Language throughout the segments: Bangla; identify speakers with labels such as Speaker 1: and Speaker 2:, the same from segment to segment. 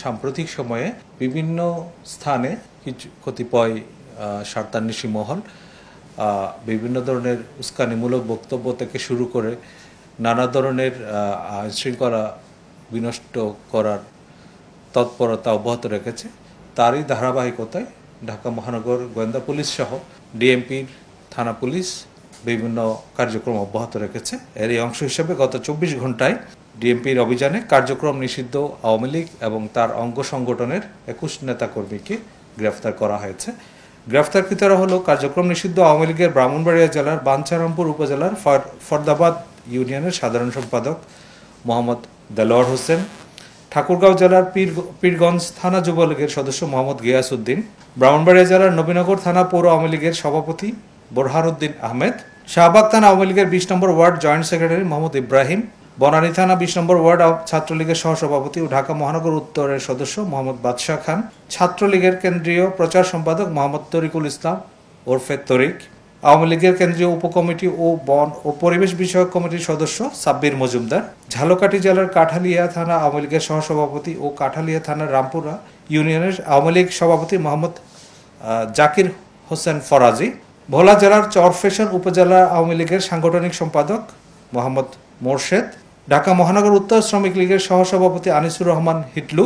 Speaker 1: সাম্প্রতিক সময়ে বিভিন্ন স্থানে কিছু কতিপয় স্বার্থান্বেষী মহল বিভিন্ন ধরনের উস্কানিমূলক বক্তব্য থেকে শুরু করে নানা ধরনের আইনশৃঙ্খলা বিনষ্ট করার তৎপরতা অব্যাহত রেখেছে। তারই ধারাবাহিকতায় ঢাকা মহানগর গোয়েন্দা পুলিশ সহ ডিএমপির থানা পুলিশ বিভিন্ন কার্যক্রম অব্যাহত রেখেছে। এরই অংশ হিসেবে গত 24 ঘন্টায় ডিএমপির অভিযানে কার্যক্রম নিষিদ্ধ আওয়ামী লীগ এবং তার অঙ্গ সংগঠনের 21 নেতাকর্মীকে গ্রেফতার করা হয়েছে। গ্রেফতারকৃতরা হলো কার্যক্রম নিষিদ্ধ আওয়ামী লীগের ব্রাহ্মণবাড়িয়া জেলার বাঞ্ছারামপুর উপজেলার ফরদাবাদ ইউনিয়নের সাধারণ সম্পাদক মোহাম্মদ দেলোয়ার হোসেন, ঠাকুরগাঁও জেলার পীরগঞ্জ থানা যুবলীগের সদস্য মোহাম্মদ গিয়াস উদ্দিন, ব্রাহ্মণবাড়িয়া জেলার নবীনগর থানা পৌর আওয়ামী লীগের সভাপতি বোরহানউদ্দিন আহমেদ, শাহবাগ থানা আওয়ামী লীগের 20 নম্বর ward joint secretary Mohammad Ibrahim, Banani থানা 20 নম্বর ওয়ার্ড ছাত্রলীগের সহসভাপতি ও ঢাকা মহানগর উত্তরের সদস্য মোহাম্মদ বাদশাহ খান, ছাত্রলীগের কেন্দ্রীয় প্রচার সম্পাদক মোহাম্মদ তরিকুল ইসলাম ওরফে তরিক, আওয়ামী লীগের কেন্দ্রীয় উপকমিটি ও বন ও পরিবেশ বিষয়ক কমিটির সদস্য সাব্বির মজুমদার, ঝালকাঠি জেলার কাঠালিয়া থানা আওয়ামী লীগের সহসভাপতি ও কাঠালিয়া থানার রামপুরা ইউনিয়নের আওয়ামী লীগ সভাপতি মোহাম্মদ জাকির হোসেন ফরাজি, ভোলা জেলার চরফেশন উপজেলা আওয়ামী লীগের সাংগঠনিক সম্পাদক মোহাম্মদ মোরশেদ, ঢাকা মহানগর উত্তর শ্রমিক লীগের সহসভাপতি আনিসুর রহমান হিটলু,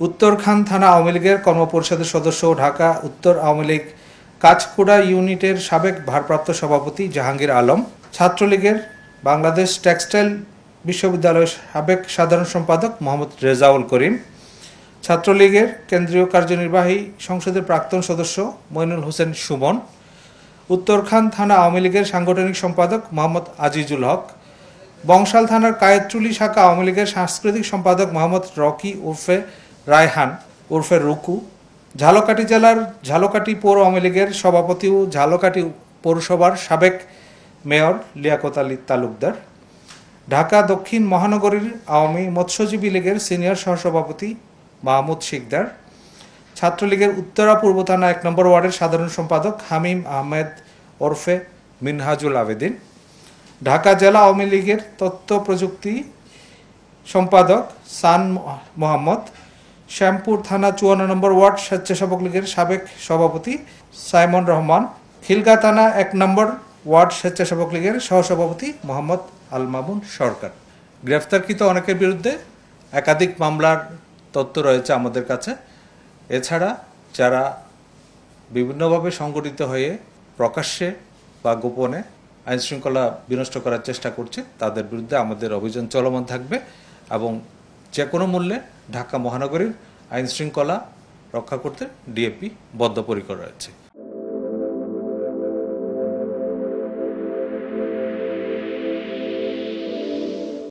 Speaker 1: উত্তরখান থানা আওয়ামী লীগের কর্মপরিষদের সদস্য ও ঢাকা উত্তর আওয়ামী লীগ কাজকুড়া ইউনিটের সাবেক ভারপ্রাপ্ত সভাপতি জাহাঙ্গীর আলম, ছাত্রলীগের বাংলাদেশ টেক্সটাইল বিশ্ববিদ্যালয়ের সাবেক সাধারণ সম্পাদক মোহাম্মদ রেজাউল করিম, ছাত্রলীগের কেন্দ্রীয় কার্যনির্বাহী সংসদের প্রাক্তন সদস্য মইনুল হোসেন সুমন, উত্তরখান থানা আওয়ামী লীগের সাংগঠনিক সম্পাদক মোহাম্মদ আজিজুল হক, বংশাল থানার কায়েতচুলি শাখা আওয়ামী লীগের সাংস্কৃতিক সম্পাদক মোহাম্মদ রকি ওরফে রায়হান ওরফে রুকু, ঝালকাঠি জেলার ঝালকাঠি পৌর আওয়ামী লীগের সভাপতি ও ঝালকাঠি পৌরসভার সাবেক মেয়র লিয়াকত আলী তালুকদার, ঢাকা দক্ষিণ মহানগরীর আওয়ামী মৎস্যজীবী লীগের সিনিয়র সহসভাপতি মাহমুদ শিকদার, ছাত্রলীগের উত্তরা পূর্ব থানা 1 নম্বর ওয়ার্ডের সাধারণ সম্পাদক হামিম আহমেদ ওরফে মিনহাজুল আবেদিন, ঢাকা জেলা আওয়ামী লীগের তথ্য প্রযুক্তি সম্পাদক সান মোহাম্মদ, শ্যামপুর থানা 54 নম্বর ওয়ার্ড স্বেচ্ছাসেবক লীগের সাবেক সভাপতি সাইমন রহমান, খিলগা থানা 1 নম্বর ওয়ার্ড স্বেচ্ছাসেবক লীগের সহসভাপতি মোহাম্মদ আল মামুন সরকার। গ্রেফতারকৃত অনেকের বিরুদ্ধে একাধিক মামলার তথ্য রয়েছে আমাদের কাছে। এছাড়া যারা বিভিন্নভাবে সংগঠিত হয়ে প্রকাশ্যে বা গোপনে আইনশৃঙ্খলা বিনষ্ট করার চেষ্টা করছে তাদের বিরুদ্ধে আমাদের অভিযান চলমান থাকবে এবং যে কোনো মূল্যে ঢাকা মহানগরীর আইনশৃঙ্খলা রক্ষা করতে ডিএমপি বদ্ধপরিকর রয়েছে।